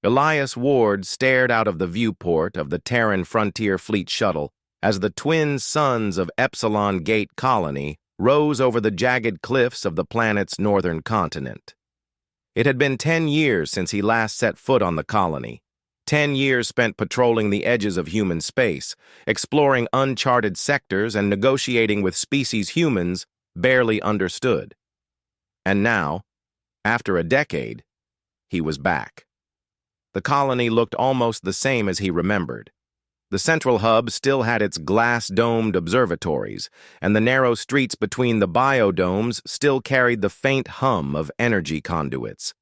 Elias Ward stared out of the viewport of the Terran Frontier Fleet shuttle as the twin suns of Epsilon Gate Colony rose over the jagged cliffs of the planet's northern continent. It had been 10 years since he last set foot on the colony, 10 years spent patrolling the edges of human space, exploring uncharted sectors and negotiating with species humans barely understood. And now, after a decade, he was back. The colony looked almost the same as he remembered. The central hub still had its glass-domed observatories, and the narrow streets between the biodomes still carried the faint hum of energy conduits.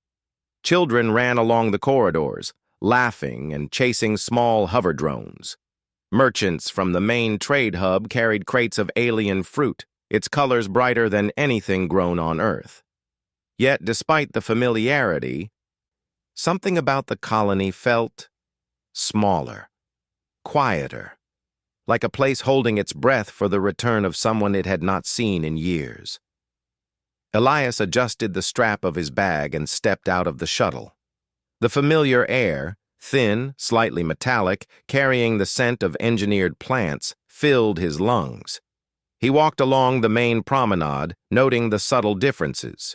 Children ran along the corridors, laughing and chasing small hover drones. Merchants from the main trade hub carried crates of alien fruit, its colors brighter than anything grown on Earth. Yet, despite the familiarity, something about the colony felt smaller, quieter, like a place holding its breath for the return of someone it had not seen in years. Elias adjusted the strap of his bag and stepped out of the shuttle. The familiar air, thin, slightly metallic, carrying the scent of engineered plants, filled his lungs. He walked along the main promenade, noting the subtle differences.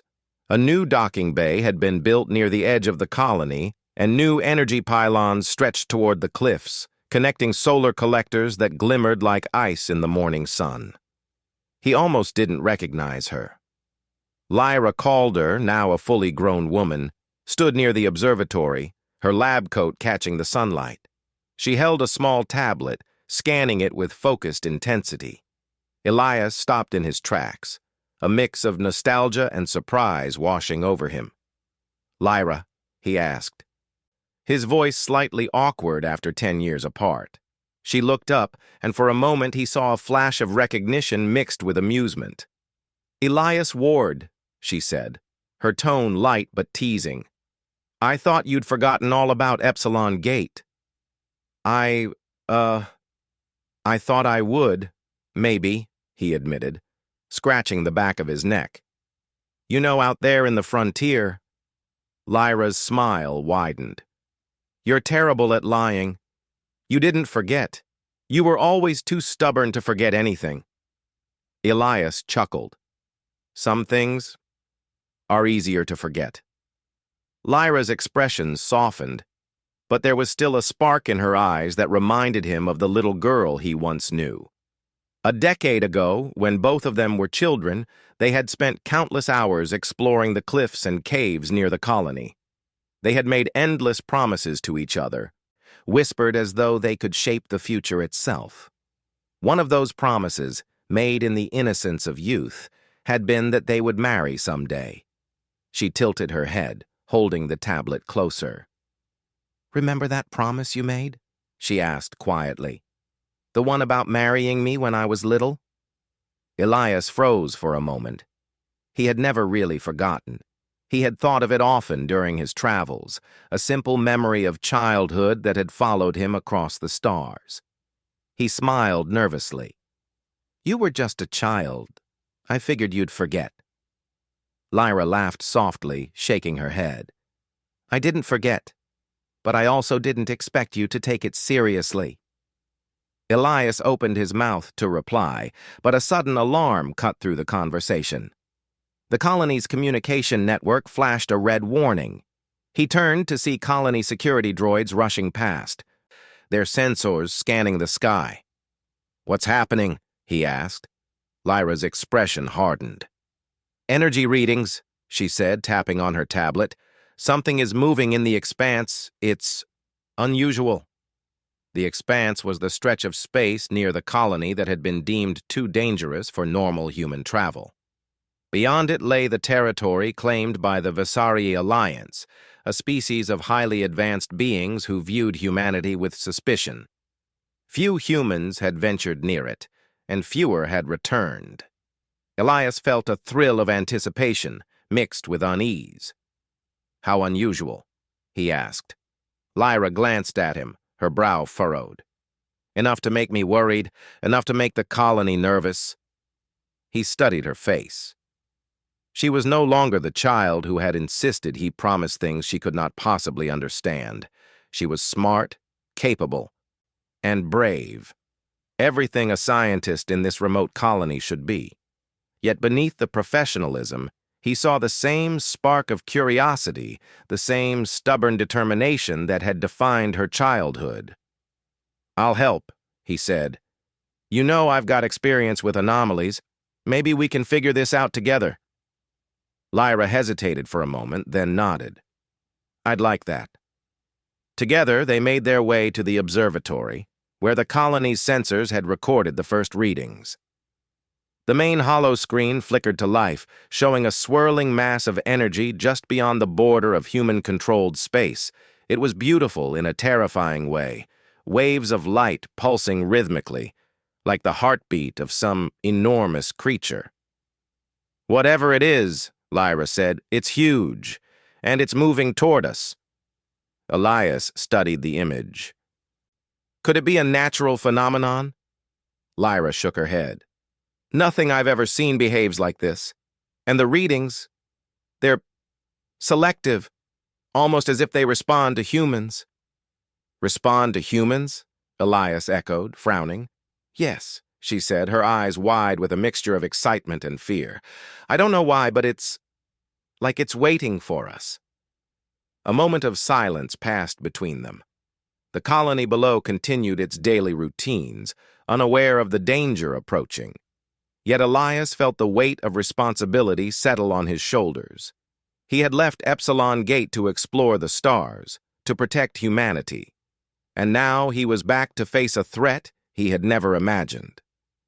A new docking bay had been built near the edge of the colony, and new energy pylons stretched toward the cliffs, connecting solar collectors that glimmered like ice in the morning sun. He almost didn't recognize her. Lyra Calder, now a fully grown woman, stood near the observatory, her lab coat catching the sunlight. She held a small tablet, scanning it with focused intensity. Elias stopped in his tracks, a mix of nostalgia and surprise washing over him. "Lyra," he asked, his voice slightly awkward after 10 years apart. She looked up, and for a moment he saw a flash of recognition mixed with amusement. "Elias Ward," she said, her tone light but teasing. "I thought you'd forgotten all about Epsilon Gate." I thought I would, maybe," he admitted, scratching the back of his neck. "You know, out there in the frontier." Lyra's smile widened. "You're terrible at lying. You didn't forget. You were always too stubborn to forget anything." Elias chuckled. "Some things are easier to forget." Lyra's expression softened, but there was still a spark in her eyes that reminded him of the little girl he once knew. A decade ago, when both of them were children, they had spent countless hours exploring the cliffs and caves near the colony. They had made endless promises to each other, whispered as though they could shape the future itself. One of those promises, made in the innocence of youth, had been that they would marry someday. She tilted her head, holding the tablet closer. "Remember that promise you made?" she asked quietly. "The one about marrying me when I was little?" Elias froze for a moment. He had never really forgotten. He had thought of it often during his travels, a simple memory of childhood that had followed him across the stars. He smiled nervously. "You were just a child. I figured you'd forget." Lyra laughed softly, shaking her head. "I didn't forget, but I also didn't expect you to take it seriously." Elias opened his mouth to reply, but a sudden alarm cut through the conversation. The colony's communication network flashed a red warning. He turned to see colony security droids rushing past, their sensors scanning the sky. "What's happening?" he asked. Lyra's expression hardened. "Energy readings," she said, tapping on her tablet. "Something is moving in the expanse. It's unusual." The expanse was the stretch of space near the colony that had been deemed too dangerous for normal human travel. Beyond it lay the territory claimed by the Visari Alliance, a species of highly advanced beings who viewed humanity with suspicion. Few humans had ventured near it, and fewer had returned. Elias felt a thrill of anticipation, mixed with unease. "How unusual?" he asked. Lyra glanced at him, her brow furrowed. "Enough to make me worried, enough to make the colony nervous." He studied her face. She was no longer the child who had insisted he promise things she could not possibly understand. She was smart, capable, and brave. Everything a scientist in this remote colony should be. Yet beneath the professionalism, he saw the same spark of curiosity, the same stubborn determination that had defined her childhood. "I'll help," he said. "You know I've got experience with anomalies. Maybe we can figure this out together." Lyra hesitated for a moment, then nodded. "I'd like that." Together, they made their way to the observatory, where the colony's sensors had recorded the first readings. The main hollow screen flickered to life, showing a swirling mass of energy just beyond the border of human-controlled space. It was beautiful in a terrifying way, waves of light pulsing rhythmically, like the heartbeat of some enormous creature. "Whatever it is," Lyra said, "it's huge, and it's moving toward us." Elias studied the image. "Could it be a natural phenomenon?" Lyra shook her head. "Nothing I've ever seen behaves like this. And the readings, they're selective, almost as if they respond to humans." "Respond to humans?" Elias echoed, frowning. "Yes," she said, her eyes wide with a mixture of excitement and fear. "I don't know why, but it's like it's waiting for us." A moment of silence passed between them. The colony below continued its daily routines, unaware of the danger approaching. Yet Elias felt the weight of responsibility settle on his shoulders. He had left Epsilon Gate to explore the stars, to protect humanity. And now he was back to face a threat he had never imagined.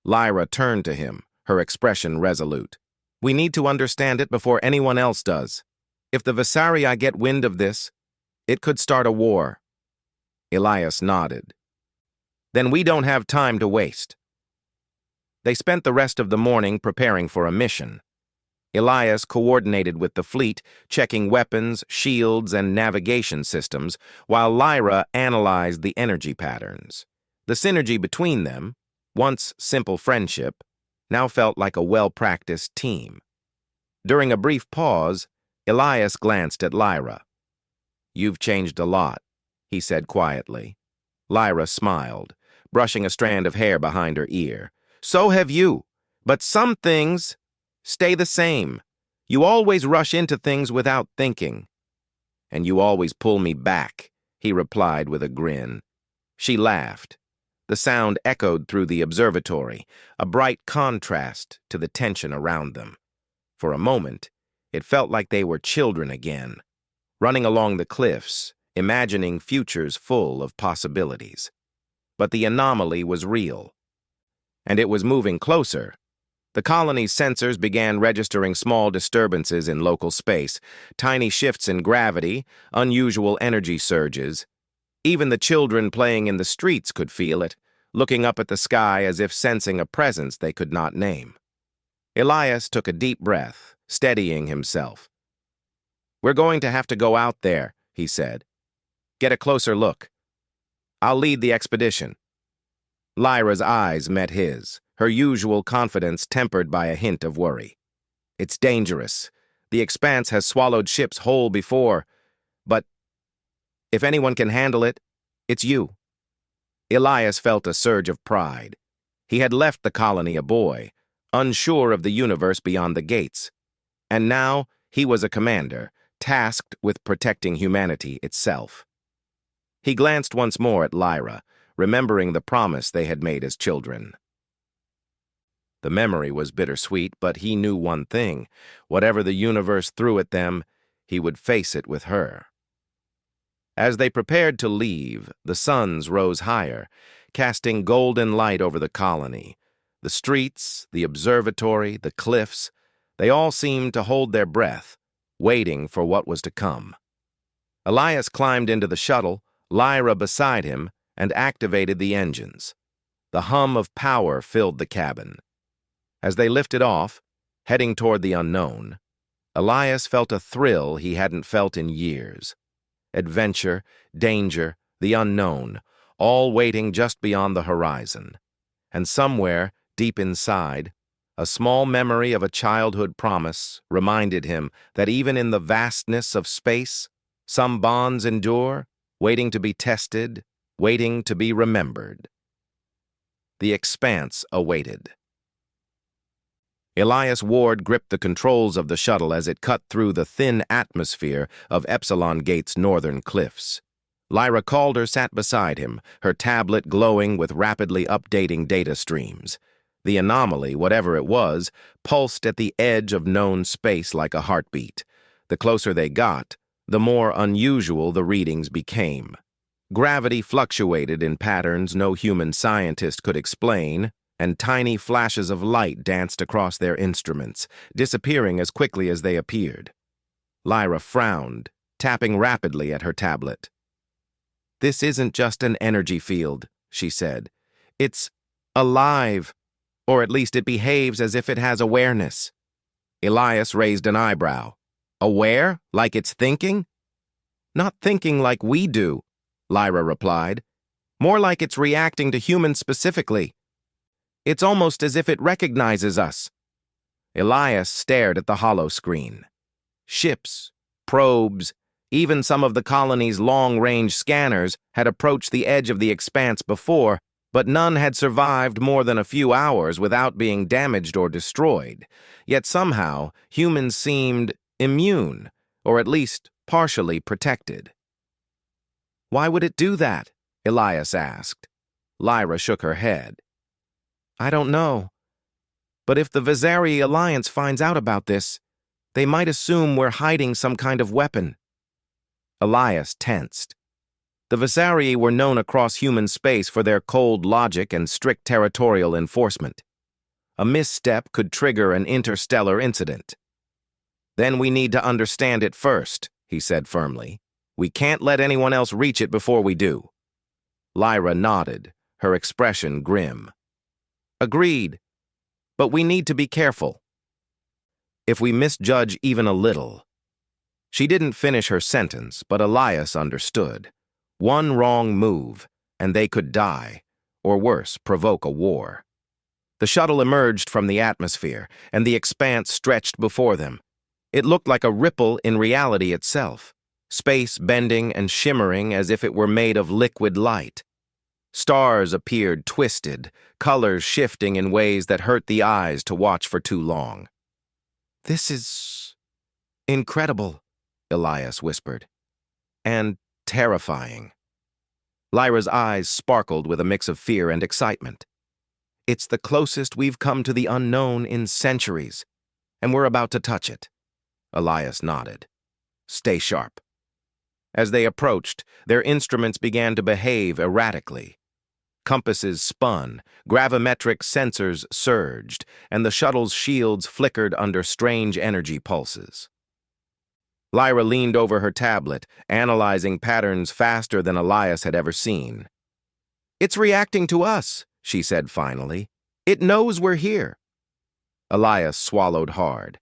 Lyra turned to him, her expression resolute. "We need to understand it before anyone else does. If the Visarii get wind of this, it could start a war." Elias nodded. "Then we don't have time to waste." They spent the rest of the morning preparing for a mission. Elias coordinated with the fleet, checking weapons, shields, and navigation systems, while Lyra analyzed the energy patterns. The synergy between them, once simple friendship, now felt like a well-practiced team. During a brief pause, Elias glanced at Lyra. "You've changed a lot," he said quietly. Lyra smiled, brushing a strand of hair behind her ear. "So have you, but some things stay the same. You always rush into things without thinking." "And you always pull me back," he replied with a grin. She laughed. The sound echoed through the observatory, a bright contrast to the tension around them. For a moment, it felt like they were children again, running along the cliffs, imagining futures full of possibilities. But the anomaly was real, and it was moving closer. The colony's sensors began registering small disturbances in local space, tiny shifts in gravity, unusual energy surges. Even the children playing in the streets could feel it, looking up at the sky as if sensing a presence they could not name. Elias took a deep breath, steadying himself. "We're going to have to go out there," he said. "Get a closer look. I'll lead the expedition." Lyra's eyes met his, her usual confidence tempered by a hint of worry. "It's dangerous. The Expanse has swallowed ships whole before, but if anyone can handle it, it's you." Elias felt a surge of pride. He had left the colony a boy, unsure of the universe beyond the gates. And now he was a commander, tasked with protecting humanity itself. He glanced once more at Lyra, remembering the promise they had made as children. The memory was bittersweet, but he knew one thing: whatever the universe threw at them, he would face it with her. As they prepared to leave, the suns rose higher, casting golden light over the colony. The streets, the observatory, the cliffs, they all seemed to hold their breath, waiting for what was to come. Elias climbed into the shuttle, Lyra beside him, and activated the engines. The hum of power filled the cabin. As they lifted off, heading toward the unknown, Elias felt a thrill he hadn't felt in years. Adventure, danger, the unknown, all waiting just beyond the horizon. And somewhere, deep inside, A small memory of a childhood promise reminded him that even in the vastness of space, some bonds endure, waiting to be tested, waiting to be remembered. The expanse awaited. Elias Ward gripped the controls of the shuttle as it cut through the thin atmosphere of Epsilon Gate's northern cliffs. Lyra Calder sat beside him, her tablet glowing with rapidly updating data streams. The anomaly, whatever it was, pulsed at the edge of known space like a heartbeat. The closer they got, the more unusual the readings became. Gravity fluctuated in patterns no human scientist could explain, and tiny flashes of light danced across their instruments, disappearing as quickly as they appeared. Lyra frowned, tapping rapidly at her tablet. "This isn't just an energy field," she said. "It's alive, or at least it behaves as if it has awareness." Elias raised an eyebrow. "Aware? Like it's thinking?" "Not thinking like we do," Lyra replied. "More like it's reacting to humans specifically. It's almost as if it recognizes us." Elias stared at the hollow screen. Ships, probes, even some of the colony's long-range scanners had approached the edge of the expanse before, but none had survived more than a few hours without being damaged or destroyed. Yet somehow, humans seemed immune, or at least partially protected. "Why would it do that?" Elias asked. Lyra shook her head. "I don't know. But if the Vizari Alliance finds out about this, they might assume we're hiding some kind of weapon." Elias tensed. The Vizari were known across human space for their cold logic and strict territorial enforcement. A misstep could trigger an interstellar incident. "Then we need to understand it first," he said firmly. "We can't let anyone else reach it before we do." Lyra nodded, her expression grim. "Agreed. But we need to be careful. If we misjudge even a little." She didn't finish her sentence, but Elias understood. One wrong move, and they could die, or worse, provoke a war. The shuttle emerged from the atmosphere, and the expanse stretched before them. It looked like a ripple in reality itself, space bending and shimmering as if it were made of liquid light. Stars appeared twisted, colors shifting in ways that hurt the eyes to watch for too long. "This is incredible," Elias whispered. "And terrifying." Lyra's eyes sparkled with a mix of fear and excitement. "It's the closest we've come to the unknown in centuries, and we're about to touch it." Elias nodded. "Stay sharp." As they approached, their instruments began to behave erratically. Compasses spun, gravimetric sensors surged, and the shuttle's shields flickered under strange energy pulses. Lyra leaned over her tablet, analyzing patterns faster than Elias had ever seen. "It's reacting to us," she said finally. "It knows we're here." Elias swallowed hard.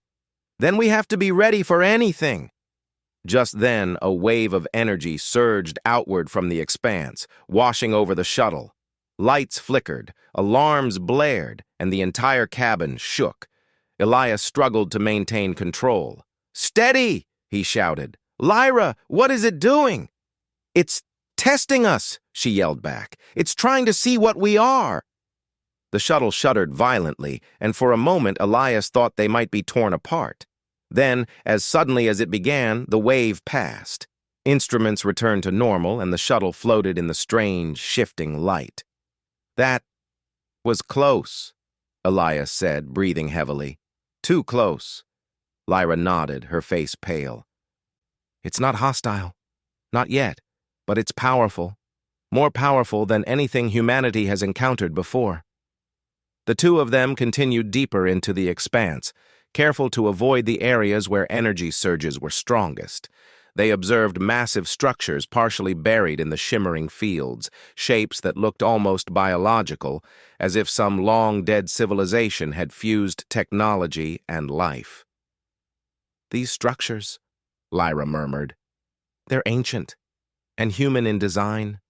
"Then we have to be ready for anything." Just then, a wave of energy surged outward from the expanse, washing over the shuttle. Lights flickered, alarms blared, and the entire cabin shook. Elias struggled to maintain control. "Steady!" he shouted. "Lyra, what is it doing?" "It's testing us," she yelled back. "It's trying to see what we are." The shuttle shuddered violently, and for a moment Elias thought they might be torn apart. Then, as suddenly as it began, the wave passed. Instruments returned to normal, and the shuttle floated in the strange, shifting light. "That was close," Elias said, breathing heavily. "Too close." Lyra nodded, her face pale. "It's not hostile. Not yet. But it's powerful. More powerful than anything humanity has encountered before." The two of them continued deeper into the expanse, careful to avoid the areas where energy surges were strongest. They observed massive structures partially buried in the shimmering fields, shapes that looked almost biological, as if some long-dead civilization had fused technology and life. "These structures," Lyra murmured, "they're ancient and human in design."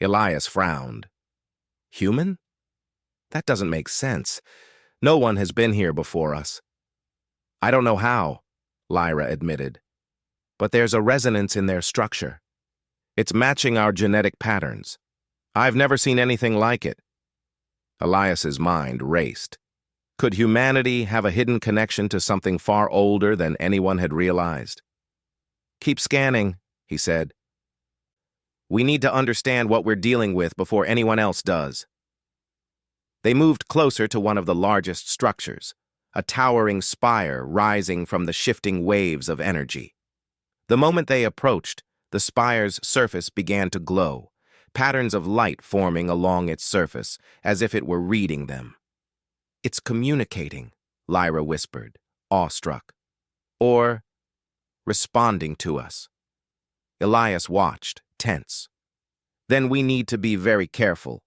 Elias frowned. "Human? That doesn't make sense. No one has been here before us. I don't know how, Lyra admitted, but there's a resonance in their structure. It's matching our genetic patterns. I've never seen anything like it. Elias's mind raced. Could humanity have a hidden connection to something far older than anyone had realized? Keep scanning, he said. We need to understand what we're dealing with before anyone else does. They moved closer to one of the largest structures, a towering spire rising from the shifting waves of energy. The moment they approached, the spire's surface began to glow, patterns of light forming along its surface, as if it were reading them. It's communicating, Lyra whispered, awestruck. Or responding to us. Elias watched, tense. Then we need to be very careful.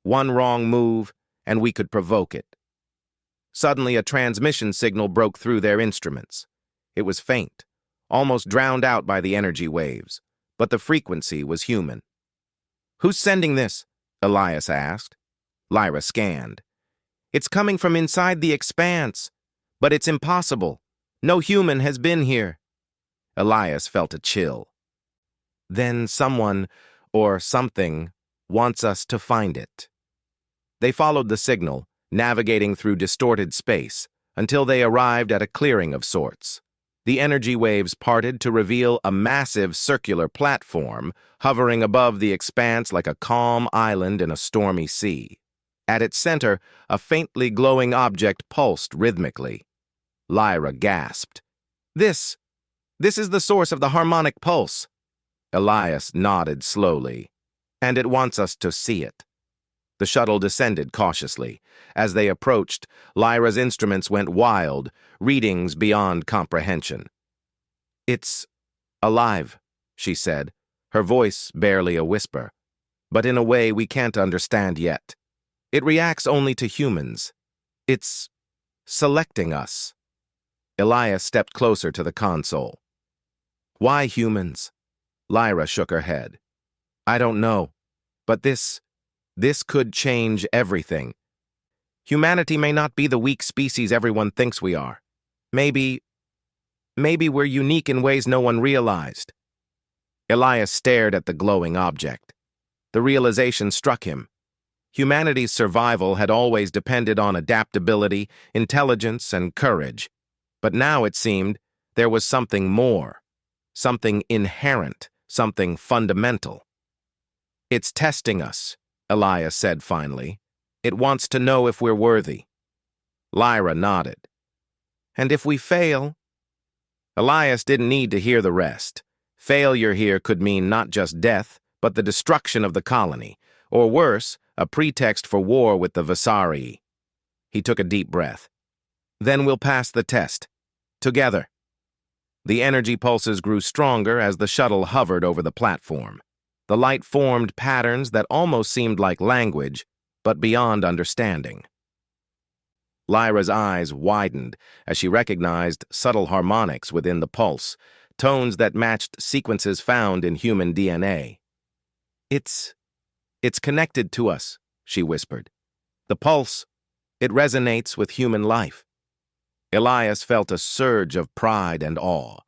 One wrong move, and we could provoke it. Suddenly, a transmission signal broke through their instruments. It was faint, almost drowned out by the energy waves, but the frequency was human. Who's sending this? Elias asked. Lyra scanned. It's coming from inside the expanse, but it's impossible. No human has been here. Elias felt a chill. Then someone, or something, wants us to find it. They followed the signal, navigating through distorted space, until they arrived at a clearing of sorts. The energy waves parted to reveal a massive circular platform hovering above the expanse like a calm island in a stormy sea. At its center, a faintly glowing object pulsed rhythmically. Lyra gasped. This is the source of the harmonic pulse. Elias nodded slowly. And it wants us to see it. The shuttle descended cautiously. As they approached, Lyra's instruments went wild, readings beyond comprehension. It's alive, she said, her voice barely a whisper, but in a way we can't understand yet. It reacts only to humans. It's selecting us. Elias stepped closer to the console. Why humans? Lyra shook her head. I don't know, but this could change everything. Humanity may not be the weak species everyone thinks we are. Maybe we're unique in ways no one realized. Elias stared at the glowing object. The realization struck him. Humanity's survival had always depended on adaptability, intelligence, and courage. But now it seemed there was something more, something inherent, something fundamental. It's testing us, Elias said finally. It wants to know if we're worthy. Lyra nodded. And if we fail? Elias didn't need to hear the rest. Failure here could mean not just death, but the destruction of the colony, or worse, a pretext for war with the Visarii. He took a deep breath. Then we'll pass the test. Together. The energy pulses grew stronger as the shuttle hovered over the platform. The light formed patterns that almost seemed like language, but beyond understanding. Lyra's eyes widened as she recognized subtle harmonics within the pulse, tones that matched sequences found in human DNA. It's connected to us, she whispered. The pulse, it resonates with human life. Elias felt a surge of pride and awe.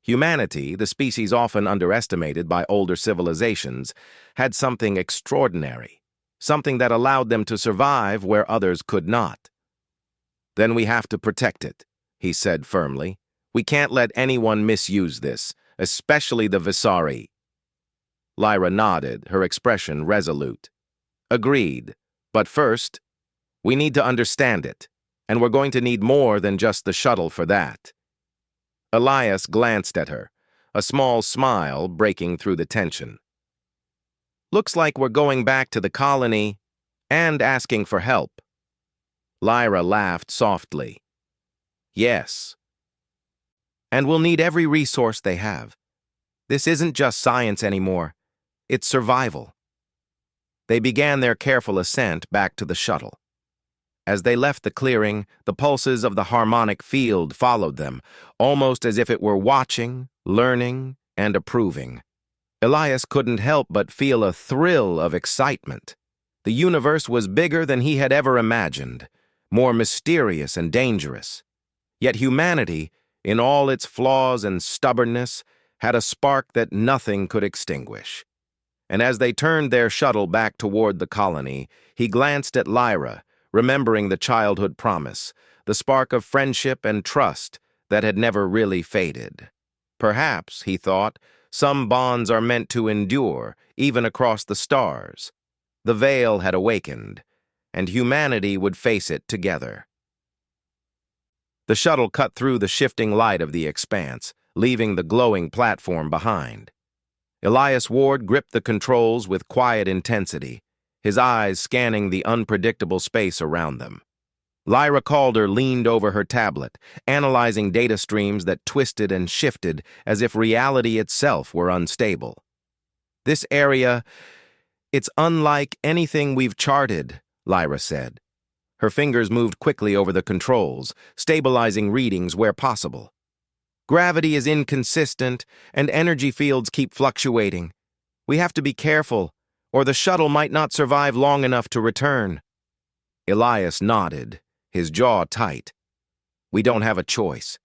Humanity, the species often underestimated by older civilizations, had something extraordinary, something that allowed them to survive where others could not. Then we have to protect it, he said firmly. We can't let anyone misuse this, especially the Visarii. Lyra nodded, her expression resolute. Agreed, but first, we need to understand it, and we're going to need more than just the shuttle for that. Elias glanced at her, a small smile breaking through the tension. Looks like we're going back to the colony and asking for help. Lyra laughed softly. Yes. And we'll need every resource they have. This isn't just science anymore. It's survival. They began their careful ascent back to the shuttle. As they left the clearing, the pulses of the harmonic field followed them, almost as if it were watching, learning, and approving. Elias couldn't help but feel a thrill of excitement. The universe was bigger than he had ever imagined, more mysterious and dangerous. Yet humanity, in all its flaws and stubbornness, had a spark that nothing could extinguish. And as they turned their shuttle back toward the colony, he glanced at Lyra, remembering the childhood promise, the spark of friendship and trust that had never really faded. Perhaps, he thought, some bonds are meant to endure, even across the stars. The veil had awakened, and humanity would face it together. The shuttle cut through the shifting light of the expanse, leaving the glowing platform behind. Elias Ward gripped the controls with quiet intensity, his eyes scanning the unpredictable space around them. Lyra Calder leaned over her tablet, analyzing data streams that twisted and shifted as if reality itself were unstable. "This area, it's unlike anything we've charted," Lyra said. Her fingers moved quickly over the controls, stabilizing readings where possible. "Gravity is inconsistent, and energy fields keep fluctuating. We have to be careful, or the shuttle might not survive long enough to return." Elias nodded, his jaw tight. "We don't have a choice.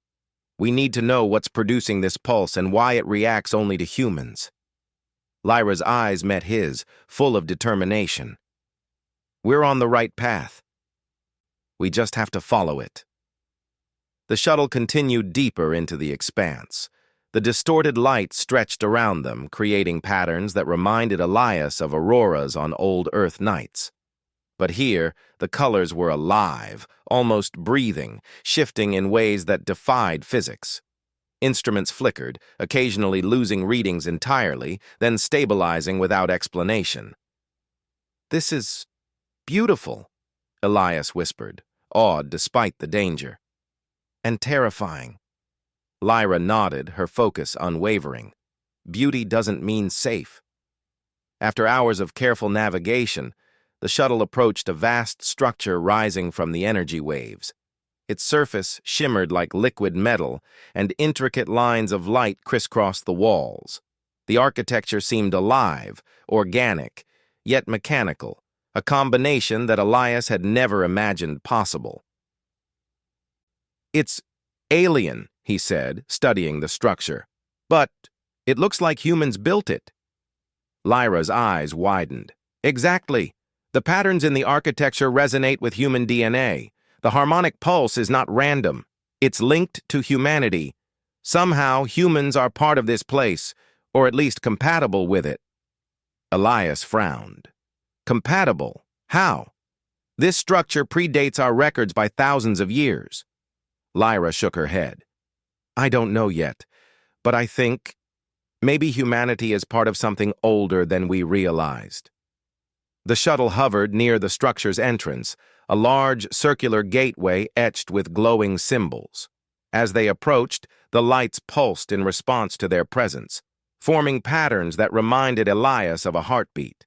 We need to know what's producing this pulse and why it reacts only to humans." Lyra's eyes met his, full of determination. "We're on the right path. We just have to follow it." The shuttle continued deeper into the expanse. The distorted light stretched around them, creating patterns that reminded Elias of auroras on old Earth nights. But here, the colors were alive, almost breathing, shifting in ways that defied physics. Instruments flickered, occasionally losing readings entirely, then stabilizing without explanation. "This is beautiful," Elias whispered, awed despite the danger. "And terrifying." Lyra nodded, her focus unwavering. Beauty doesn't mean safe. After hours of careful navigation, the shuttle approached a vast structure rising from the energy waves. Its surface shimmered like liquid metal, and intricate lines of light crisscrossed the walls. The architecture seemed alive, organic, yet mechanical, a combination that Elias had never imagined possible. "It's alien," he said, studying the structure. "But it looks like humans built it." Lyra's eyes widened. "Exactly. The patterns in the architecture resonate with human DNA. The harmonic pulse is not random. It's linked to humanity. Somehow, humans are part of this place, or at least compatible with it." Elias frowned. "Compatible? How? This structure predates our records by thousands of years." Lyra shook her head. "I don't know yet, but I think maybe humanity is part of something older than we realized." The shuttle hovered near the structure's entrance, a large circular gateway etched with glowing symbols. As they approached, the lights pulsed in response to their presence, forming patterns that reminded Elias of a heartbeat.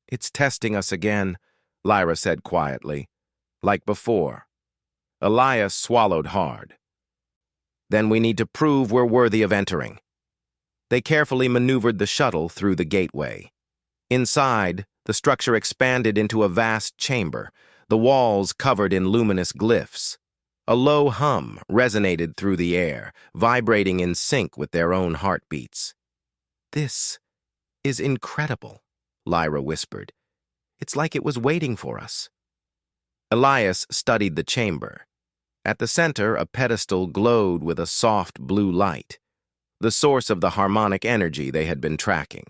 "It's testing us again," Lyra said quietly, "like before." Elias swallowed hard. "Then we need to prove we're worthy of entering." They carefully maneuvered the shuttle through the gateway. Inside, the structure expanded into a vast chamber, the walls covered in luminous glyphs. A low hum resonated through the air, vibrating in sync with their own heartbeats. "This is incredible," Lyra whispered. "It's like it was waiting for us." Elias studied the chamber. At the center, a pedestal glowed with a soft blue light, the source of the harmonic energy they had been tracking.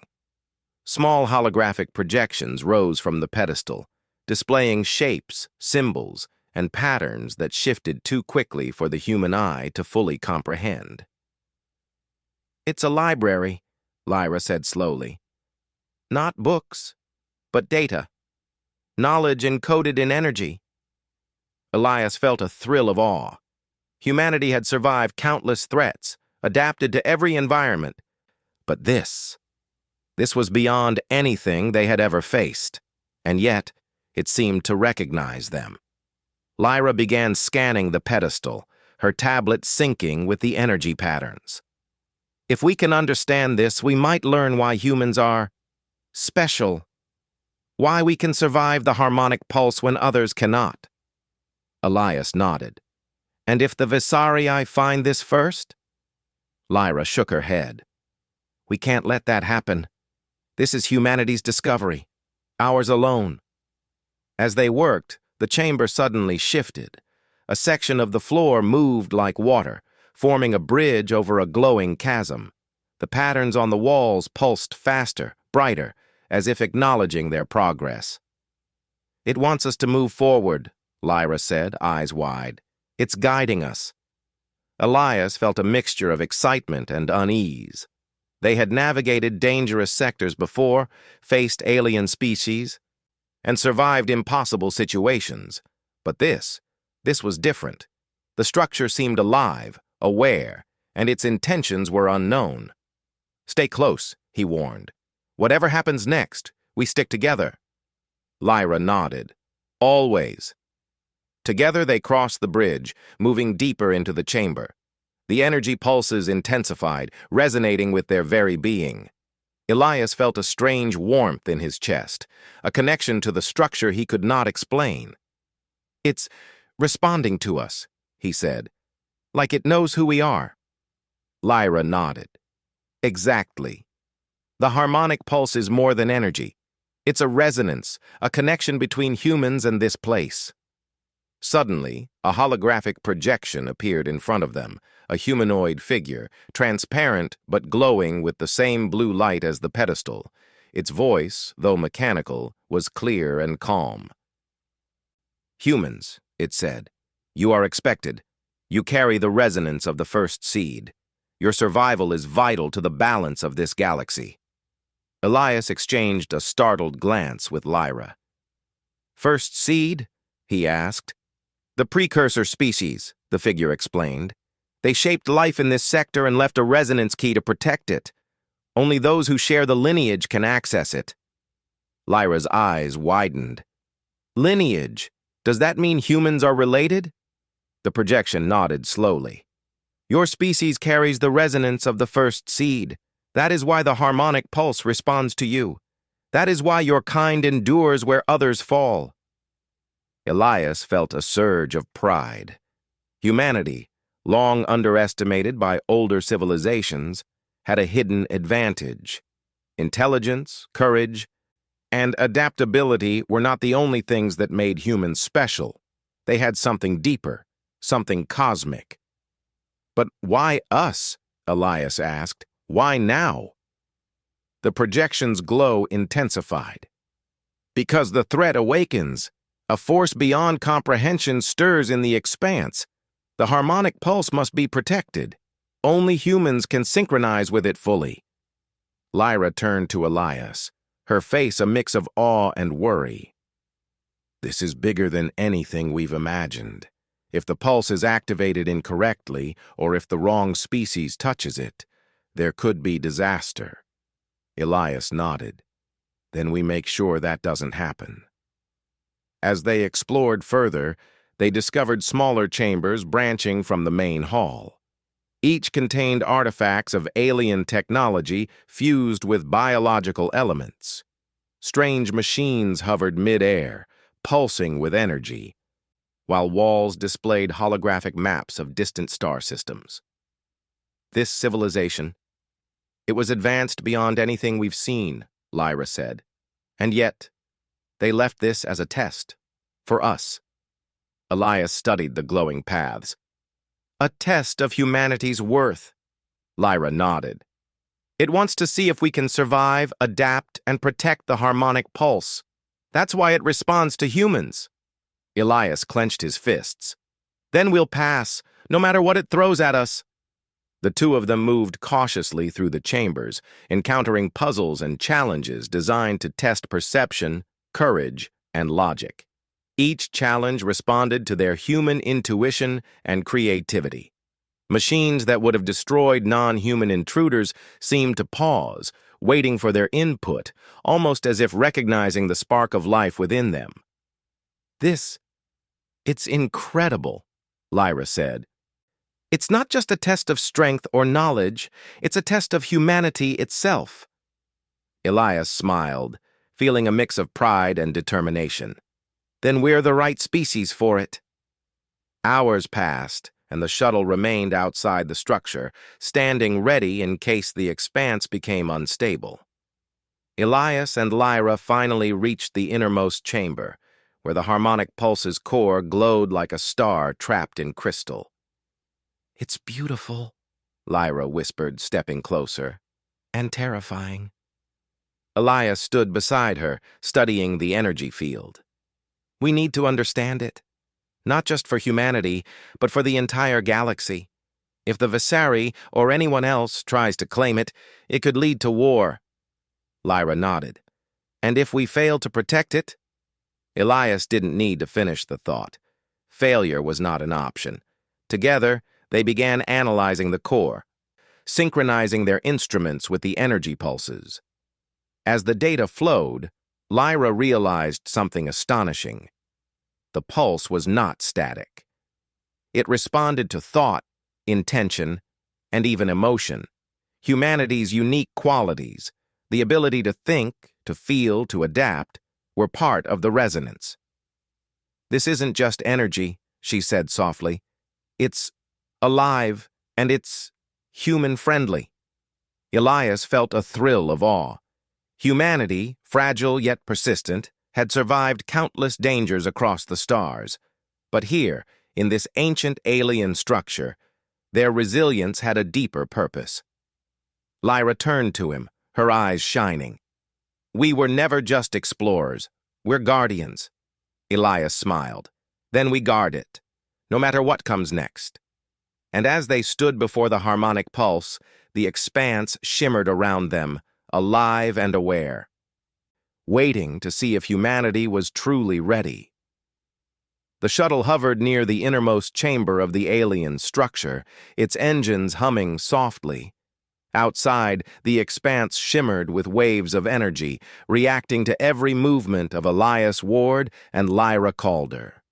Small holographic projections rose from the pedestal, displaying shapes, symbols, and patterns that shifted too quickly for the human eye to fully comprehend. "It's a library," Lyra said slowly. "Not books, but data. Knowledge encoded in energy." Elias felt a thrill of awe. Humanity had survived countless threats, adapted to every environment. But this was beyond anything they had ever faced, and yet it seemed to recognize them. Lyra began scanning the pedestal, her tablet syncing with the energy patterns. "If we can understand this, we might learn why humans are special, why we can survive the harmonic pulse when others cannot." Elias nodded. And if the Visarii find this first? Lyra shook her head. We can't let that happen. This is humanity's discovery. Ours alone. As they worked, the chamber suddenly shifted. A section of the floor moved like water, forming a bridge over a glowing chasm. The patterns on the walls pulsed faster, brighter, as if acknowledging their progress. It wants us to move forward, Lyra said, eyes wide. It's guiding us. Elias felt a mixture of excitement and unease. They had navigated dangerous sectors before, faced alien species, and survived impossible situations. But this was different. The structure seemed alive, aware, and its intentions were unknown. Stay close, he warned. Whatever happens next, we stick together. Lyra nodded. Always. Together they crossed the bridge, moving deeper into the chamber. The energy pulses intensified, resonating with their very being. Elias felt a strange warmth in his chest, a connection to the structure he could not explain. It's responding to us, he said, like it knows who we are. Lyra nodded. Exactly. The harmonic pulse is more than energy. It's a resonance, a connection between humans and this place. Suddenly, a holographic projection appeared in front of them, a humanoid figure, transparent but glowing with the same blue light as the pedestal. Its voice, though mechanical, was clear and calm. Humans, it said, you are expected. You carry the resonance of the first seed. Your survival is vital to the balance of this galaxy. Elias exchanged a startled glance with Lyra. First seed? He asked. The precursor species, the figure explained. They shaped life in this sector and left a resonance key to protect it. Only those who share the lineage can access it. Lyra's eyes widened. Lineage? Does that mean humans are related? The projection nodded slowly. Your species carries the resonance of the first seed. That is why the harmonic pulse responds to you. That is why your kind endures where others fall. Elias felt a surge of pride. Humanity, long underestimated by older civilizations, had a hidden advantage. Intelligence, courage, and adaptability were not the only things that made humans special. They had something deeper, something cosmic. But why us? Elias asked. Why now? The projection's glow intensified. Because the threat awakens. A force beyond comprehension stirs in the expanse. The harmonic pulse must be protected. Only humans can synchronize with it fully. Lyra turned to Elias, her face a mix of awe and worry. This is bigger than anything we've imagined. If the pulse is activated incorrectly, or if the wrong species touches it, there could be disaster. Elias nodded. Then we make sure that doesn't happen. As they explored further, they discovered smaller chambers branching from the main hall. Each contained artifacts of alien technology fused with biological elements. Strange machines hovered mid-air, pulsing with energy, while walls displayed holographic maps of distant star systems. This civilization, it was advanced beyond anything we've seen, Lyra said. And yet, they left this as a test. For us. Elias studied the glowing paths. A test of humanity's worth. Lyra nodded. It wants to see if we can survive, adapt, and protect the harmonic pulse. That's why it responds to humans. Elias clenched his fists. Then we'll pass, no matter what it throws at us. The two of them moved cautiously through the chambers, encountering puzzles and challenges designed to test perception, courage, and logic. Each challenge responded to their human intuition and creativity. Machines that would have destroyed non-human intruders seemed to pause, waiting for their input, almost as if recognizing the spark of life within them. It's incredible, Lyra said. It's not just a test of strength or knowledge, it's a test of humanity itself. Elias smiled, feeling a mix of pride and determination. Then we're the right species for it. Hours passed, and the shuttle remained outside the structure, standing ready in case the expanse became unstable. Elias and Lyra finally reached the innermost chamber, where the harmonic pulse's core glowed like a star trapped in crystal. "It's beautiful," Lyra whispered, stepping closer, "and terrifying." Elias stood beside her, studying the energy field. "We need to understand it. Not just for humanity, but for the entire galaxy. If the Visari or anyone else tries to claim it, it could lead to war." Lyra nodded. "And if we fail to protect it?" Elias didn't need to finish the thought. Failure was not an option. Together, they began analyzing the core, synchronizing their instruments with the energy pulses. As the data flowed, Lyra realized something astonishing. The pulse was not static. It responded to thought, intention, and even emotion. Humanity's unique qualities, the ability to think, to feel, to adapt, were part of the resonance. "This isn't just energy," she said softly. "It's alive, and it's human-friendly." Elias felt a thrill of awe. Humanity, fragile yet persistent, had survived countless dangers across the stars. But here, in this ancient alien structure, their resilience had a deeper purpose. Lyra turned to him, her eyes shining. "We were never just explorers. We're guardians." Elias smiled. "Then we guard it, no matter what comes next." And as they stood before the harmonic pulse, the expanse shimmered around them, alive and aware, waiting to see if humanity was truly ready. The shuttle hovered near the innermost chamber of the alien structure, its engines humming softly. Outside, the expanse shimmered with waves of energy, reacting to every movement of Elias Ward and Lyra Calder.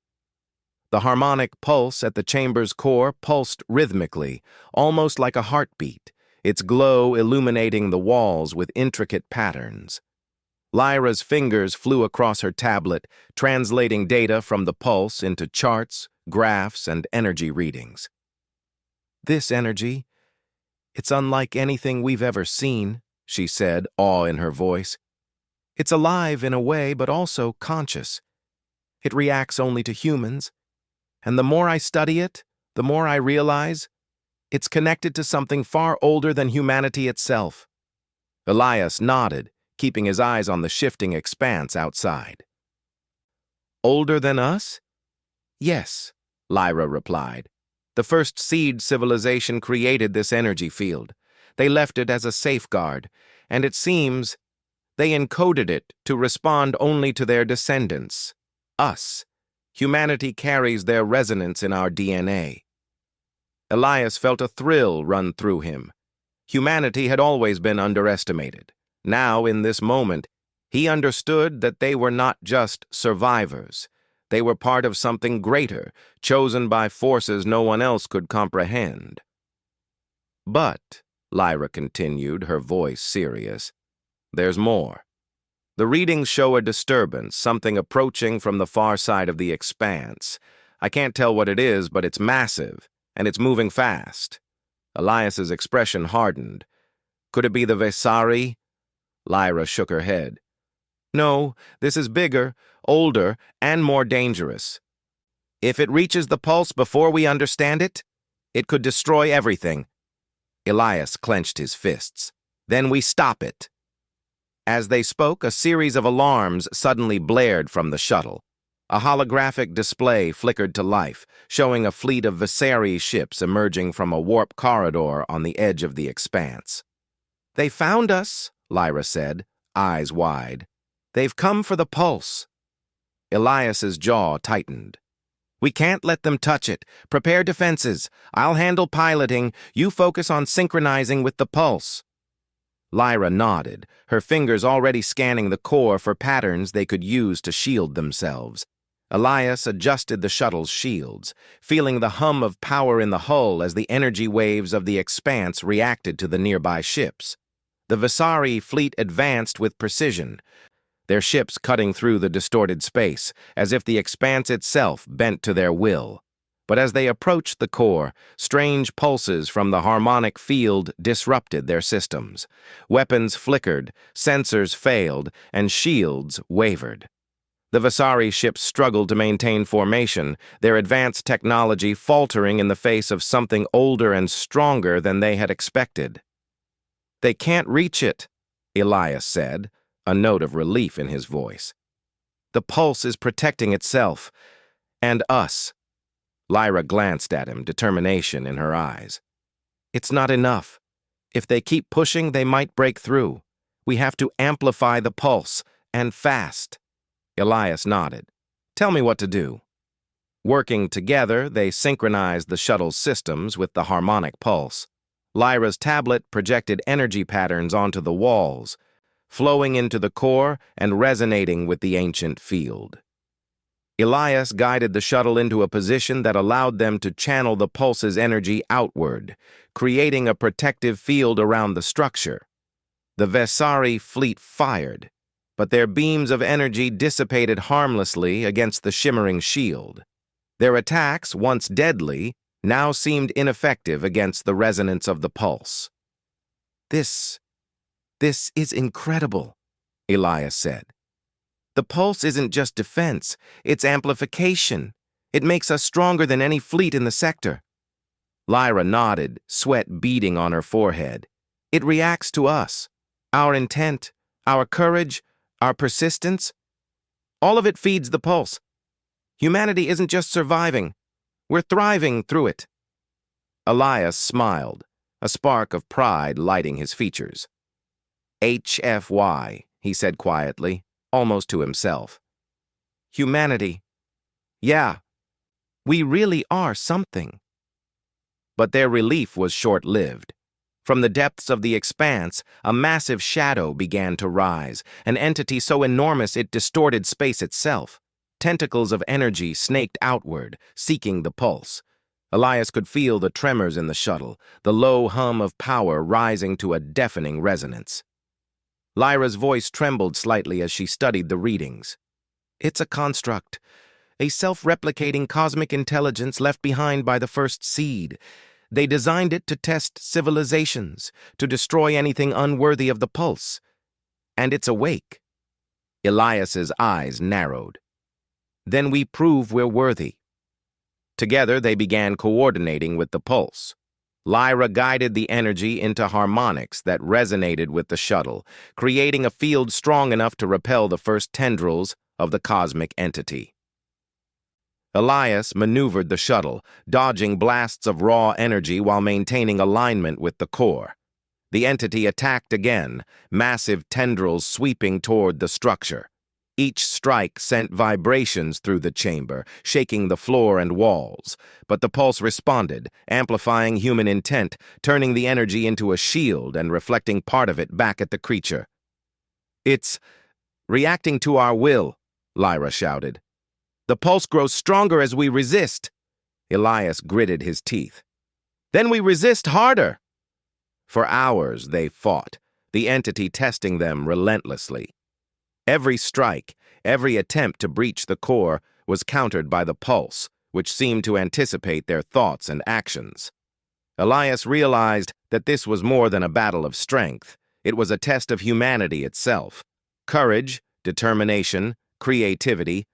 The harmonic pulse at the chamber's core pulsed rhythmically, almost like a heartbeat, its glow illuminating the walls with intricate patterns. Lyra's fingers flew across her tablet, translating data from the pulse into charts, graphs, and energy readings. "This energy, it's unlike anything we've ever seen," she said, awe in her voice. "It's alive in a way, but also conscious. It reacts only to humans. And the more I study it, the more I realize it's connected to something far older than humanity itself." Elias nodded, keeping his eyes on the shifting expanse outside. "Older than us?" "Yes," Lyra replied. "The first seed civilization created this energy field. They left it as a safeguard, and it seems they encoded it to respond only to their descendants, us. Humanity carries their resonance in our DNA." Elias felt a thrill run through him. Humanity had always been underestimated. Now, in this moment, he understood that they were not just survivors. They were part of something greater, chosen by forces no one else could comprehend. "But," Lyra continued, her voice serious, "there's more. The readings show a disturbance, something approaching from the far side of the expanse. I can't tell what it is, but it's massive, and it's moving fast." Elias's expression hardened. "Could it be the Visari?" Lyra shook her head. "No, this is bigger, older, and more dangerous. If it reaches the pulse before we understand it, it could destroy everything." Elias clenched his fists. "Then we stop it." As they spoke, a series of alarms suddenly blared from the shuttle. A holographic display flickered to life, showing a fleet of Visari ships emerging from a warp corridor on the edge of the expanse. "They found us," Lyra said, eyes wide. "They've come for the pulse." Elias's jaw tightened. "We can't let them touch it. Prepare defenses. I'll handle piloting. You focus on synchronizing with the pulse." Lyra nodded, her fingers already scanning the core for patterns they could use to shield themselves. Elias adjusted the shuttle's shields, feeling the hum of power in the hull as the energy waves of the expanse reacted to the nearby ships. The Visari fleet advanced with precision, their ships cutting through the distorted space, as if the expanse itself bent to their will. But as they approached the core, strange pulses from the harmonic field disrupted their systems. Weapons flickered, sensors failed, and shields wavered. The Vasari ships struggled to maintain formation, their advanced technology faltering in the face of something older and stronger than they had expected. "They can't reach it," Elias said, a note of relief in his voice. "The pulse is protecting itself. And us." Lyra glanced at him, determination in her eyes. "It's not enough. If they keep pushing, they might break through. We have to amplify the pulse, and fast." Elias nodded. "Tell me what to do." Working together, they synchronized the shuttle's systems with the harmonic pulse. Lyra's tablet projected energy patterns onto the walls, flowing into the core and resonating with the ancient field. Elias guided the shuttle into a position that allowed them to channel the pulse's energy outward, creating a protective field around the structure. The Vasari fleet fired, but their beams of energy dissipated harmlessly against the shimmering shield. Their attacks, once deadly, now seemed ineffective against the resonance of the pulse. This is incredible," Elias said. "The pulse isn't just defense, it's amplification. It makes us stronger than any fleet in the sector." Lyra nodded, sweat beading on her forehead. "It reacts to us. Our intent, our courage, our persistence. All of it feeds the pulse. Humanity isn't just surviving. We're thriving through it." Elias smiled, a spark of pride lighting his features. "HFY," he said quietly, almost to himself. "Humanity. Yeah, we really are something." But their relief was short-lived. From the depths of the expanse, a massive shadow began to rise, an entity so enormous it distorted space itself. Tentacles of energy snaked outward, seeking the pulse. Elias could feel the tremors in the shuttle, the low hum of power rising to a deafening resonance. Lyra's voice trembled slightly as she studied the readings. "It's a construct, a self-replicating cosmic intelligence left behind by the first seed. They designed it to test civilizations, to destroy anything unworthy of the pulse. And it's awake." Elias's eyes narrowed. "Then we prove we're worthy." Together they began coordinating with the pulse. Lyra guided the energy into harmonics that resonated with the shuttle, creating a field strong enough to repel the first tendrils of the cosmic entity. Elias maneuvered the shuttle, dodging blasts of raw energy while maintaining alignment with the core. The entity attacked again, massive tendrils sweeping toward the structure. Each strike sent vibrations through the chamber, shaking the floor and walls. But the pulse responded, amplifying human intent, turning the energy into a shield and reflecting part of it back at the creature. "It's reacting to our will," Lyra shouted. "The pulse grows stronger as we resist." Elias gritted his teeth. "Then we resist harder." For hours they fought, the entity testing them relentlessly. Every strike, every attempt to breach the core was countered by the pulse, which seemed to anticipate their thoughts and actions. Elias realized that this was more than a battle of strength. It was a test of humanity itself. Courage, determination, creativity,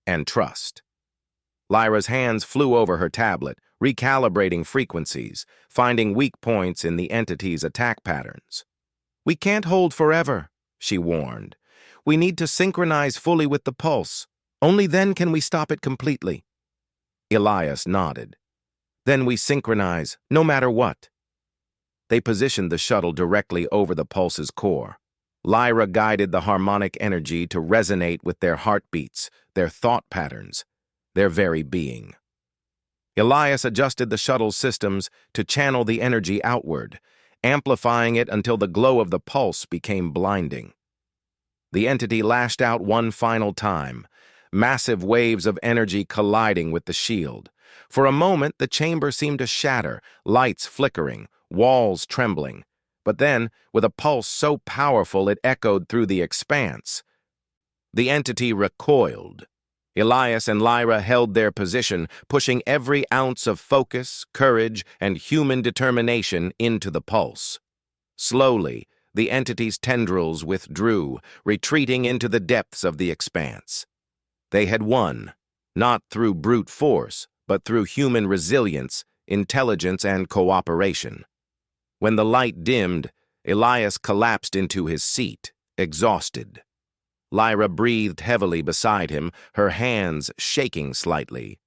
and trust. Lyra's hands flew over her tablet, recalibrating frequencies, finding weak points in the entity's attack patterns. "We can't hold forever," she warned. "We need to synchronize fully with the pulse. Only then can we stop it completely." Elias nodded. "Then we synchronize, no matter what." They positioned the shuttle directly over the pulse's core. Lyra guided the harmonic energy to resonate with their heartbeats, their thought patterns, their very being. Elias adjusted the shuttle's systems to channel the energy outward, amplifying it until the glow of the pulse became blinding. The entity lashed out one final time, massive waves of energy colliding with the shield. For a moment, the chamber seemed to shatter, lights flickering, walls trembling. But then, with a pulse so powerful it echoed through the expanse, the entity recoiled, Elias and Lyra held their position, pushing every ounce of focus, courage, and human determination into the pulse. Slowly, the entity's tendrils withdrew, retreating into the depths of the expanse. They had won, not through brute force, but through human resilience, intelligence, and cooperation. When the light dimmed, Elias collapsed into his seat, exhausted. Lyra breathed heavily beside him, her hands shaking slightly.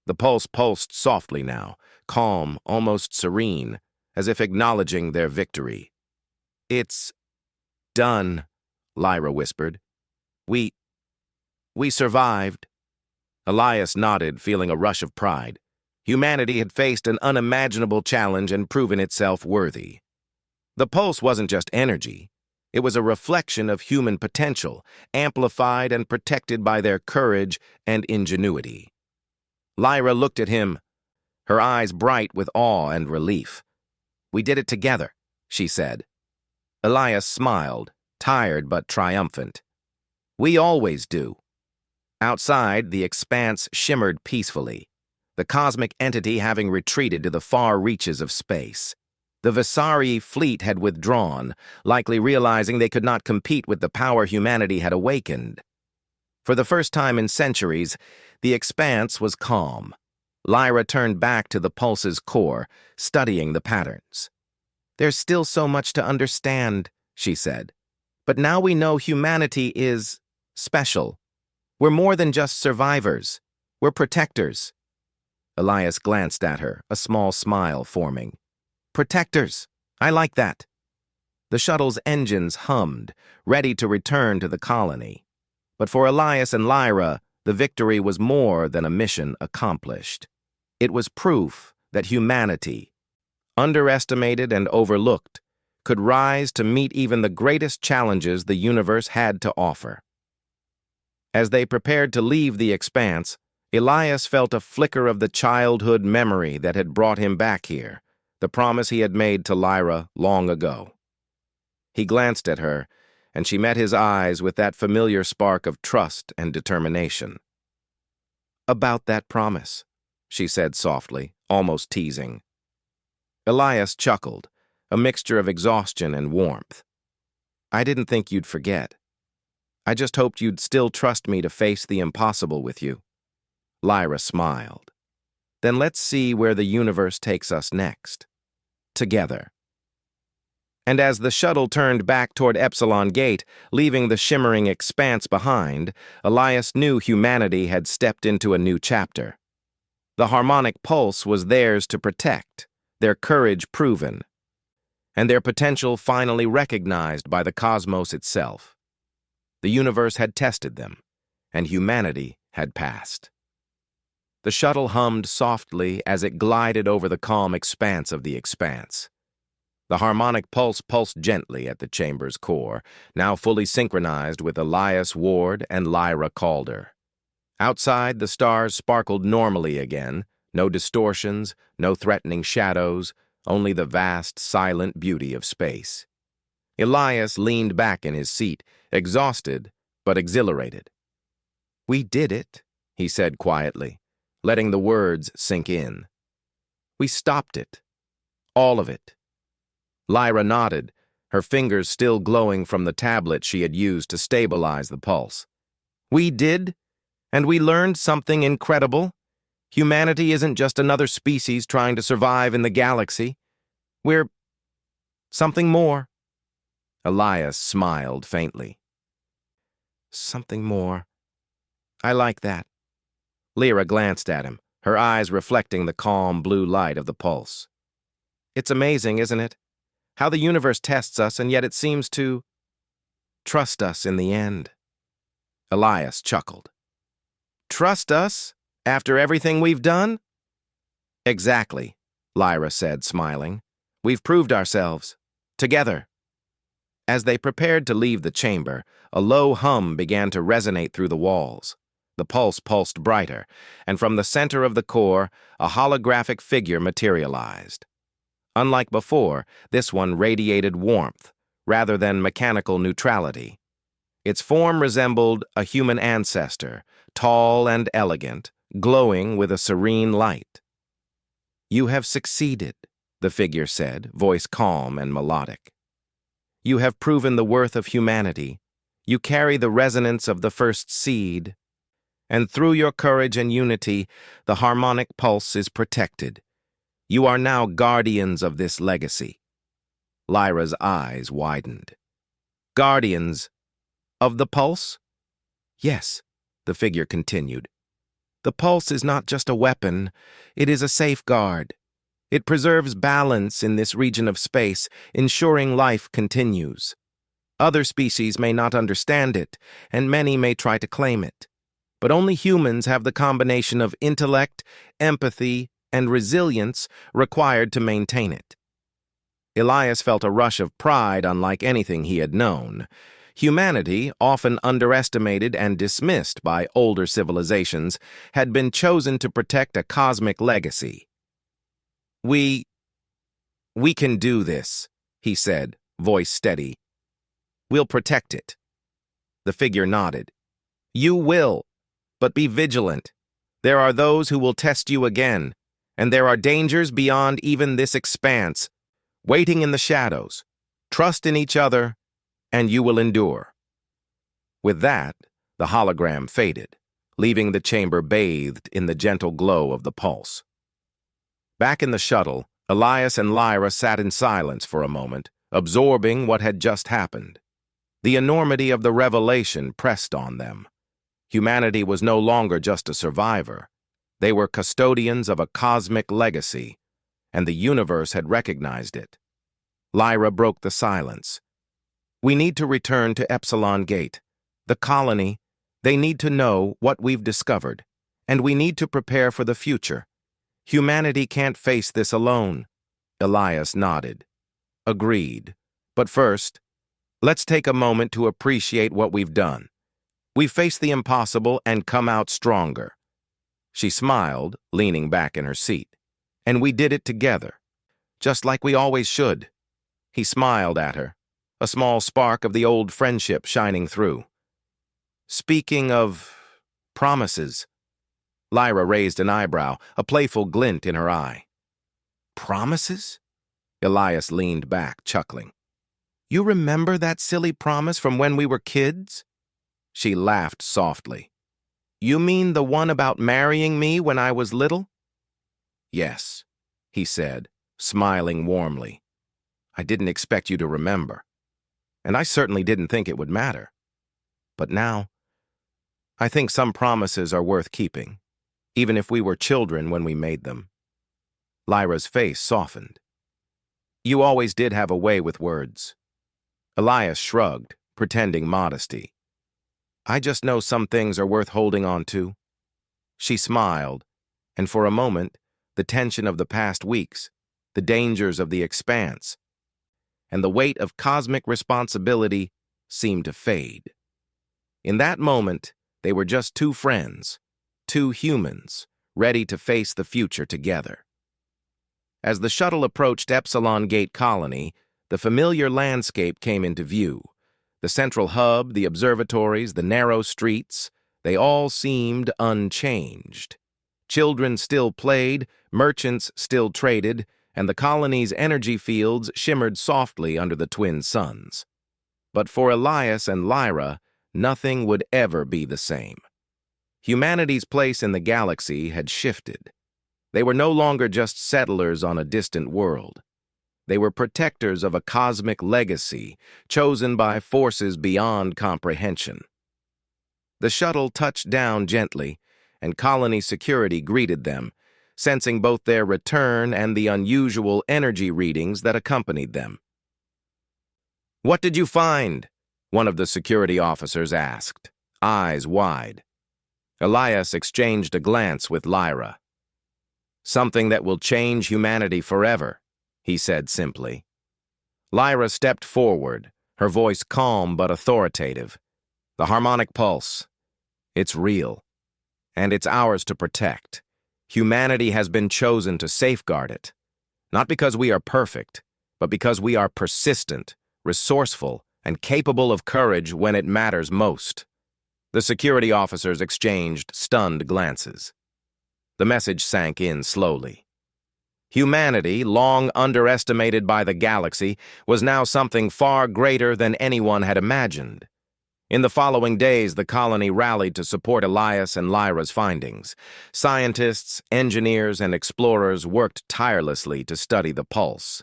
The pulse pulsed softly now, calm, almost serene, as if acknowledging their victory. "It's done," Lyra whispered. We survived." Elias nodded, feeling a rush of pride. Humanity had faced an unimaginable challenge and proven itself worthy. The pulse wasn't just energy. It was a reflection of human potential, amplified and protected by their courage and ingenuity. Lyra looked at him, her eyes bright with awe and relief. "We did it together," she said. Elias smiled, tired but triumphant. "We always do." Outside, the expanse shimmered peacefully, the cosmic entity having retreated to the far reaches of space. The Visari fleet had withdrawn, likely realizing they could not compete with the power humanity had awakened. For the first time in centuries, the expanse was calm. Lyra turned back to the pulse's core, studying the patterns. "There's still so much to understand," she said. "But now we know humanity is special. We're more than just survivors. We're protectors." Elias glanced at her, a small smile forming. "Protectors. I like that." The shuttle's engines hummed, ready to return to the colony. But for Elias and Lyra, the victory was more than a mission accomplished. It was proof that humanity, underestimated and overlooked, could rise to meet even the greatest challenges the universe had to offer. As they prepared to leave the expanse, Elias felt a flicker of the childhood memory that had brought him back here, the promise he had made to Lyra long ago. He glanced at her, and she met his eyes with that familiar spark of trust and determination. "About that promise," she said softly, almost teasing. Elias chuckled, a mixture of exhaustion and warmth. "I didn't think you'd forget. I just hoped you'd still trust me to face the impossible with you." Lyra smiled. "Then let's see where the universe takes us next. Together." And as the shuttle turned back toward Epsilon Gate, leaving the shimmering expanse behind, Elias knew humanity had stepped into a new chapter. The harmonic pulse was theirs to protect, their courage proven, and their potential finally recognized by the cosmos itself. The universe had tested them, and humanity had passed. The shuttle hummed softly as it glided over the calm expanse of the expanse. The harmonic pulse pulsed gently at the chamber's core, now fully synchronized with Elias Ward and Lyra Calder. Outside, the stars sparkled normally again, no distortions, no threatening shadows, only the vast, silent beauty of space. Elias leaned back in his seat, exhausted but exhilarated. "We did it," he said quietly, letting the words sink in. "We stopped it. All of it." Lyra nodded, her fingers still glowing from the tablet she had used to stabilize the pulse. "We did, and we learned something incredible. Humanity isn't just another species trying to survive in the galaxy. We're something more." Elias smiled faintly. "Something more. I like that." Lyra glanced at him, her eyes reflecting the calm blue light of the pulse. "It's amazing, isn't it? How the universe tests us, and yet it seems to trust us in the end." Elias chuckled. "Trust us? After everything we've done?" "Exactly," Lyra said, smiling. "We've proved ourselves. Together." As they prepared to leave the chamber, a low hum began to resonate through the walls. The pulse pulsed brighter, and from the center of the core, a holographic figure materialized. Unlike before, this one radiated warmth, rather than mechanical neutrality. Its form resembled a human ancestor, tall and elegant, glowing with a serene light. "You have succeeded," the figure said, voice calm and melodic. "You have proven the worth of humanity. You carry the resonance of the first seed. And through your courage and unity, the harmonic pulse is protected. You are now guardians of this legacy." Lyra's eyes widened. "Guardians of the pulse?" "Yes," the figure continued. "The pulse is not just a weapon, it is a safeguard. It preserves balance in this region of space, ensuring life continues. Other species may not understand it, and many may try to claim it. But only humans have the combination of intellect, empathy, and resilience required to maintain it." Elias felt a rush of pride unlike anything he had known. Humanity, often underestimated and dismissed by older civilizations, had been chosen to protect a cosmic legacy. We can do this," he said, voice steady. "We'll protect it." The figure nodded. "You will. But be vigilant. There are those who will test you again, and there are dangers beyond even this expanse, waiting in the shadows. Trust in each other, and you will endure." With that, the hologram faded, leaving the chamber bathed in the gentle glow of the pulse. Back in the shuttle, Elias and Lyra sat in silence for a moment, absorbing what had just happened. The enormity of the revelation pressed on them. Humanity was no longer just a survivor. They were custodians of a cosmic legacy, and the universe had recognized it. Lyra broke the silence. "We need to return to Epsilon Gate. The colony, they need to know what we've discovered, and we need to prepare for the future. Humanity can't face this alone." Elias nodded. "Agreed. But first, let's take a moment to appreciate what we've done. We faced the impossible and come out stronger." She smiled, leaning back in her seat. "And we did it together, just like we always should." He smiled at her, a small spark of the old friendship shining through. "Speaking of promises," Lyra raised an eyebrow, a playful glint in her eye. "Promises?" Elias leaned back, chuckling. "You remember that silly promise from when we were kids?" She laughed softly. "You mean the one about marrying me when I was little?" "Yes," he said, smiling warmly. "I didn't expect you to remember, and I certainly didn't think it would matter. But now, I think some promises are worth keeping, even if we were children when we made them." Lyra's face softened. "You always did have a way with words." Elias shrugged, pretending modesty. "I just know some things are worth holding on to." She smiled, and for a moment, the tension of the past weeks, the dangers of the expanse, and the weight of cosmic responsibility seemed to fade. In that moment, they were just two friends, two humans, ready to face the future together. As the shuttle approached Epsilon Gate Colony, the familiar landscape came into view. The central hub, the observatories, the narrow streets, they all seemed unchanged. Children still played, merchants still traded, and the colony's energy fields shimmered softly under the twin suns. But for Elias and Lyra, nothing would ever be the same. Humanity's place in the galaxy had shifted. They were no longer just settlers on a distant world. They were protectors of a cosmic legacy, chosen by forces beyond comprehension. The shuttle touched down gently, and colony security greeted them, sensing both their return and the unusual energy readings that accompanied them. "What did you find?" one of the security officers asked, eyes wide. Elias exchanged a glance with Lyra. "Something that will change humanity forever," he said simply. Lyra stepped forward, her voice calm but authoritative. "The harmonic pulse. It's real, and it's ours to protect. Humanity has been chosen to safeguard it, not because we are perfect, but because we are persistent, resourceful, and capable of courage when it matters most. The security officers exchanged stunned glances. The message sank in slowly. Humanity, long underestimated by the galaxy, was now something far greater than anyone had imagined. In the following days, the colony rallied to support Elias and Lyra's findings. Scientists, engineers, and explorers worked tirelessly to study the pulse,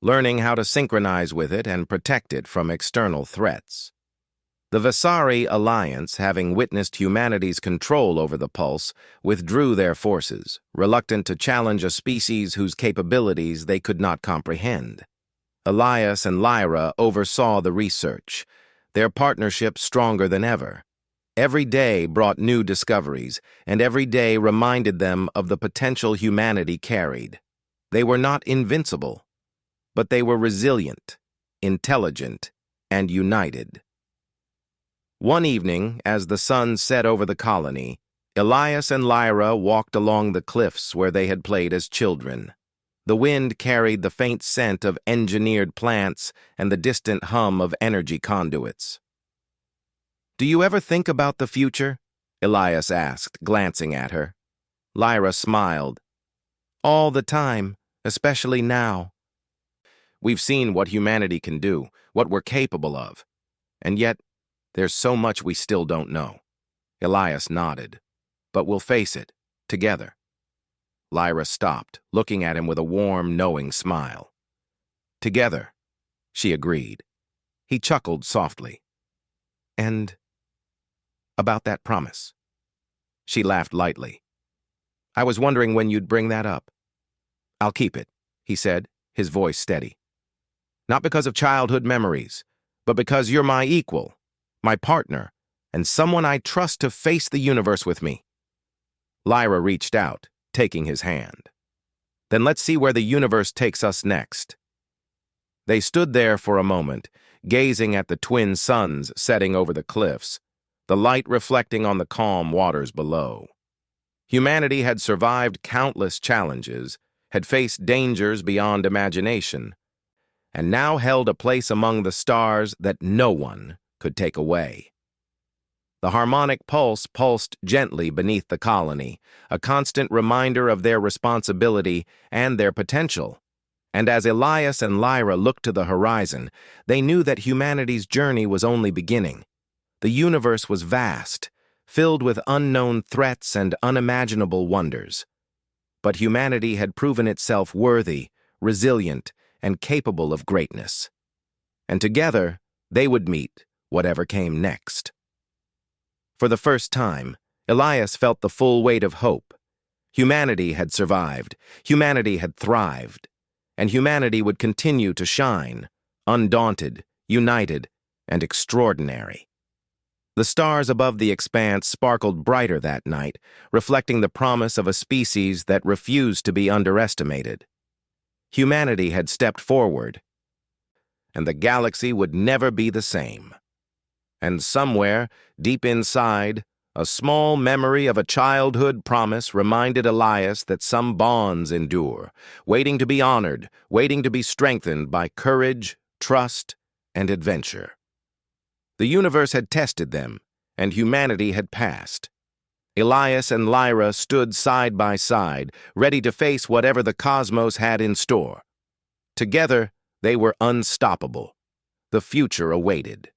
learning how to synchronize with it and protect it from external threats. The Vasari Alliance, having witnessed humanity's control over the pulse, withdrew their forces, reluctant to challenge a species whose capabilities they could not comprehend. Elias and Lyra oversaw the research, their partnership stronger than ever. Every day brought new discoveries, and every day reminded them of the potential humanity carried. They were not invincible, but they were resilient, intelligent, and united. One evening, as the sun set over the colony, Elias and Lyra walked along the cliffs where they had played as children. The wind carried the faint scent of engineered plants and the distant hum of energy conduits. "Do you ever think about the future?" Elias asked, glancing at her. Lyra smiled. "All the time, especially now. We've seen what humanity can do, what we're capable of. And yet, there's so much we still don't know." Elias nodded. "But we'll face it, together." Lyra stopped, looking at him with a warm, knowing smile. "Together," she agreed. He chuckled softly. "And about that promise?" She laughed lightly. "I was wondering when you'd bring that up." "I'll keep it," he said, his voice steady. "Not because of childhood memories, but because you're my equal, my partner, and someone I trust to face the universe with me." Lyra reached out, taking his hand. "Then let's see where the universe takes us next." They stood there for a moment, gazing at the twin suns setting over the cliffs, the light reflecting on the calm waters below. Humanity had survived countless challenges, had faced dangers beyond imagination, and now held a place among the stars that no one could take away. The harmonic pulse pulsed gently beneath the colony, a constant reminder of their responsibility and their potential. And as Elias and Lyra looked to the horizon, they knew that humanity's journey was only beginning. The universe was vast, filled with unknown threats and unimaginable wonders. But humanity had proven itself worthy, resilient, and capable of greatness. And together, they would meet whatever came next. For the first time, Elias felt the full weight of hope. Humanity had survived, humanity had thrived, and humanity would continue to shine, undaunted, united, and extraordinary. The stars above the expanse sparkled brighter that night, reflecting the promise of a species that refused to be underestimated. Humanity had stepped forward, and the galaxy would never be the same. And somewhere, deep inside, a small memory of a childhood promise reminded Elias that some bonds endure, waiting to be honored, waiting to be strengthened by courage, trust, and adventure. The universe had tested them, and humanity had passed. Elias and Lyra stood side by side, ready to face whatever the cosmos had in store. Together, they were unstoppable. The future awaited.